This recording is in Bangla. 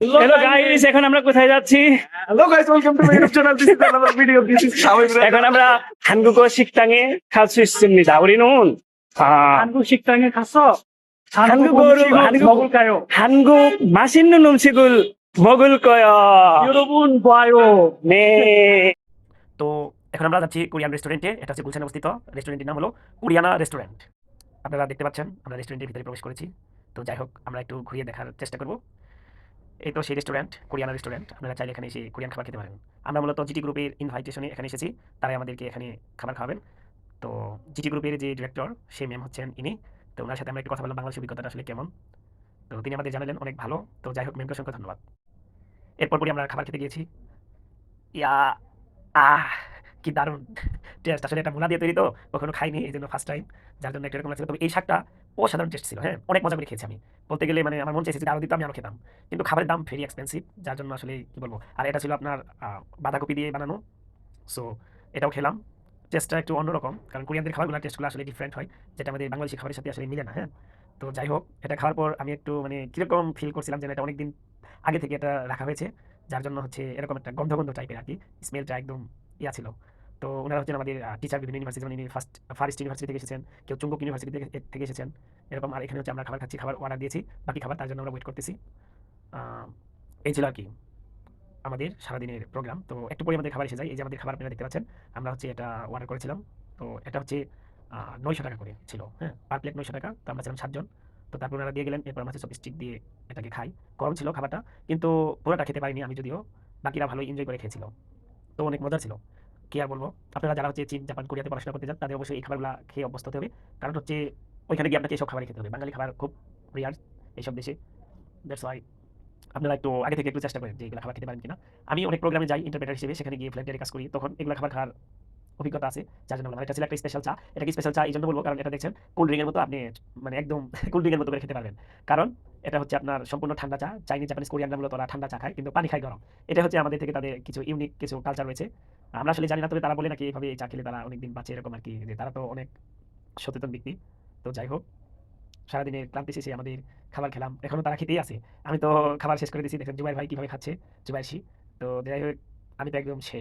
হ্যালো গাইস, এখন আমরা কোথায় যাচ্ছি? Hello guys, welcome to my YouTube channel. This is another video. This is Shawib. এখন আমরা 한국어 식당에 갈 수 있습니다. 우리는 한국 식당에 가서 한국어로 한국 먹을까요? 한국 맛있는 음식을 먹을 거야. 여러분 봐요. 네. তো এখন আমরা যাচ্ছি কোরিয়ান রেস্টুরেন্টে। এটা হচ্ছে গুলশানে অবস্থিত। রেস্টুরেন্টের নাম হলো কোরিয়ানা রেস্টুরেন্ট। আপনারা দেখতে পাচ্ছেন আমরা রেস্টুরেন্টের ভিতরে প্রবেশ করেছি। তো যাই হোক, আমরা একটু ঘুরিয়ে দেখার চেষ্টা করব। এই তো সেই রেস্টুরেন্ট, কোরিয়ানা রেস্টুরেন্ট। আপনারা চাইলে এখানে এসে কোরিয়ান খাবার খেতে পারেন। আমরা মূলত জিটি গ্রুপের ইনভাইটেশনে এখানে এসেছি। তারাই আমাদেরকে এখানে খাবার খাওয়াবেন। তো জিটি গ্রুপের যে ডিরেক্টর, সেই ম্যাম হচ্ছেন ইনি। তো ওনার সাথে আমরা একটু কথা বললাম বাংলাদেশের অভিজ্ঞতাটা আসলে কেমন। তো তিনি আমাদের জানালেন অনেক ভালো। তো যাই হোক, ম্যামকে অসংখ্য ধন্যবাদ। এরপরই আমরা খাবার খেতে গিয়েছি। ইয়া আহ কি দারুণ টেস্ট! আসলে এটা মূলা দিয়ে তৈরি, তো কখনো খাইনি, এই জন্য ফার্স্ট টাইম, যার জন্য একটা এরকম লাগছিল। তবে এই শাকটা অসাধারণ টেস্ট ছিল। হ্যাঁ, অনেক মজা করে খেয়েছি আমি। বলতে গেলে মানে আমার মন চেয়েছে যদি আরও দিত আমি আরও খেতাম, কিন্তু খাবারের দাম ভেরি এক্সপেন্সিভ, যার জন্য আসলে কি বলবো। আর এটা ছিল আপনার বাঁধাকপি দিয়ে বানানো। সো এটাও খেলাম। টেস্টটা একটু অন্যরকম, কারণ কোরিয়ানদের খাবারগুলো টেস্টগুলো আসলে ডিফারেন্ট হয়, যেটা আমাদের বাংলাদেশি খাবারের সাথে আসলে মিলে না। হ্যাঁ, তো যাই হোক, এটা খাওয়ার পর আমি একটু মানে কীরকম ফিল করছিলাম, যেন এটা অনেকদিন আগে থেকে এটা রাখা হয়েছে, যার জন্য হচ্ছে এরকম একটা গন্ধ গন্ধ টাইপের আর কি। স্মেলটা একদম ইয়া ছিল। তো ওনারা হচ্ছেন আমাদের টিচার, বিভিন্ন ইউনিভার্সিটি, যেমন ইনি ফারেস্ট ইউনিভার্সিটি থেকে এসেছেন, কেউ চুম্বক ইউনিভার্সিটি থেকে এসেছেন এরকম। আর এখানে হচ্ছে আমরা খাবার খাচ্ছি, খাবার অর্ডার দিয়েছি, বাকি খাবার তার জন্য আমরা ওয়েট করতেছি। এই ছিল আর কি আমাদের সারাদিনের প্রোগ্রাম। তো একটু পরে আমাদের খাবার এসে যায়। এই যে আমাদের খাবার আপনারা দেখতে পাচ্ছেন, আমরা হচ্ছে এটা অর্ডার করেছিলাম। তো এটা হচ্ছে 900 টাকা করে ছিল। হ্যাঁ, পার প্লেট 900 টাকা। তো আমরা ছিলাম 7 জন। তো তারপর ওনারা দিয়ে গেলেন। এরপর আমরা হচ্ছে চপস্টিক দিয়ে এটাকে খাই। গরম ছিল খাবারটা, কিন্তু পুরোটা খেতে পারিনি আমি, যদিও বাকিরা ভালোই এনজয় করে খেয়েছিল। তো অনেক মজা ছিল। কি আর বলবো, আপনারা যারা হচ্ছে চীন, জাপান, কোরিয়াতে পড়াশোনা করতে যান, তাদের অবশ্যই এই খাবারগুলো খেয়ে অভ্যস্ত হতে হবে। কারণ হচ্ছে ওইখানে গিয়ে আপনাকে এইসব খাবারই খেতে হবে। বাঙালি খাবার খুব রেয়ার এইসব দেশে। দ্যাটস ওয়াই আপনারা একটু আগে থেকে একটু চেষ্টা করেন যে এগুলো খাবার খেতে পারেন কিনা। আমি অনেক প্রোগ্রামে যাই ইন্টারপ্রেটার হিসেবে, সেখানে গিয়ে ফ্লাইট কাজ করি, তখন এগুলো খাবার খাওয়ার অভিজ্ঞতা আছে, যার জন্য বললাম। এটা ছিল একটা স্পেশাল চা। এটা কি স্পেশাল চা এই জন্য বলবো, কারণ এটা দেখছেন কোল্ড ড্রিঙ্কের মতো, আপনি মানে একদম কোল্ড ড্রিঙ্কের মতো করে খেতে পারবেন। কারণ এটা হচ্ছে আপনার সম্পূর্ণ ঠান্ডা চা। চাইনিজ, জাপানিজ, কোরিয়ানরা মূলত ওরা ঠান্ডা চা খায়, কিন্তু পানি খায় গরম। এটা হচ্ছে আমাদের থেকে তাদের কিছু ইউনিক কিছু কালচার রয়েছে। আমরা আসলে জানি না, তবে তারা বলে নাকি এভাবে এই চা খেলে তারা অনেকদিন বাঁচে, এরকম আর কি, যে তারা তো অনেক সচেতন ব্যক্তি। তো যাই হোক, সারাদিনের ক্লান্তি শেষে আমাদের খাবার খেলাম, এখনো তারা খেতেই আছে। আমি তো খাবার শেষ করে দিয়েছি। দেখেন জুবাইর ভাই কিভাবে খাচ্ছে, জুবাইর তো যাই হোক, আমি তো একদম শেষ।